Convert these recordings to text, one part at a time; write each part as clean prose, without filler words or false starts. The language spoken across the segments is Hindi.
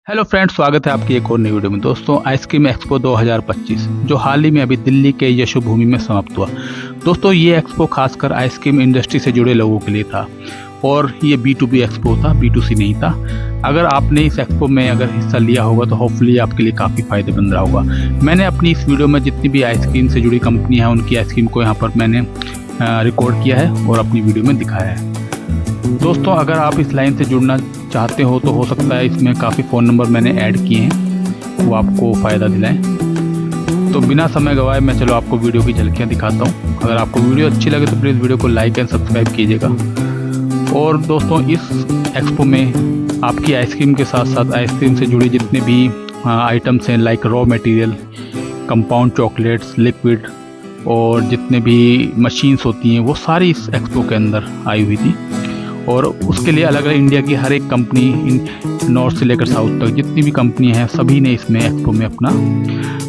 हेलो फ्रेंड्स, स्वागत है आपकी एक और नई वीडियो में। दोस्तों, आइसक्रीम एक्सपो 2025 जो हाल ही में अभी दिल्ली के यशोभूमि में समाप्त हुआ। दोस्तों, ये एक्सपो खासकर आइसक्रीम इंडस्ट्री से जुड़े लोगों के लिए था और ये B2B एक्सपो था, B2C नहीं था। अगर आपने इस एक्सपो में अगर हिस्सा लिया होगा तो होपफुली आपके लिए काफ़ी फ़ायदेमंद रहा होगा। मैंने अपनी इस वीडियो में जितनी भी आइसक्रीम से जुड़ी कंपनी है उनकी आइसक्रीम को यहाँ पर मैंने रिकॉर्ड किया है और अपनी वीडियो में दिखाया है। दोस्तों, अगर आप इस लाइन से जुड़ना चाहते हो तो हो सकता है इसमें काफ़ी फ़ोन नंबर मैंने ऐड किए हैं, वो आपको फ़ायदा दिलाएं। तो बिना समय गवाए मैं चलो आपको वीडियो की झलकियाँ दिखाता हूँ। अगर आपको वीडियो अच्छी लगे तो प्लीज़ वीडियो को लाइक एंड सब्सक्राइब कीजिएगा। और दोस्तों, इस एक्सपो में आपकी आइसक्रीम के साथ साथ आइसक्रीम से जुड़ी जितने भी आइटम्स हैं like raw material, compound chocolates, liquid और जितने भी मशीन्स होती हैं वो सारी इस एक्सपो के अंदर आई हुई थी। और उसके लिए अलग अलग इंडिया की हर एक कंपनी, नॉर्थ से लेकर साउथ तक जितनी भी कंपनी हैं सभी ने इसमें एक्सपो में अपना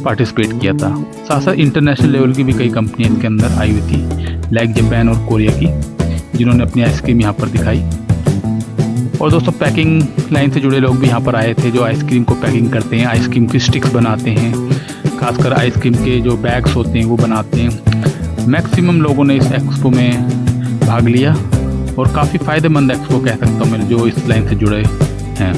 पार्टिसिपेट किया था। साथ साथ इंटरनेशनल लेवल की भी कई कंपनियां इसके अंदर आई हुई थी, लाइक जापान और कोरिया की, जिन्होंने अपनी आइसक्रीम यहाँ पर दिखाई। और दोस्तों, पैकिंग लाइन से जुड़े लोग भी यहाँ पर आए थे जो आइसक्रीम को पैकिंग करते हैं, आइसक्रीम की स्टिक्स बनाते हैं, खासकर आइसक्रीम के जो बैग्स होते हैं वो बनाते हैं। मैक्सिमम लोगों ने इस एक्सपो में भाग लिया और काफ़ी फ़ायदेमंद एक्सपो कह सकता हूँ मैं, जो इस लाइन से जुड़े हैं।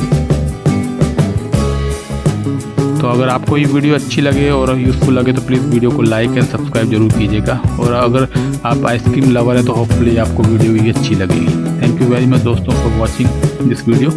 तो अगर आपको ये वीडियो अच्छी लगे और यूज़फुल लगे तो प्लीज़ वीडियो को लाइक एंड सब्सक्राइब जरूर कीजिएगा। और अगर आप आइसक्रीम लवर हैं तो होपफुली आपको वीडियो भी अच्छी लगेगी। थैंक यू वेरी मच दोस्तों फॉर वॉचिंग दिस वीडियो।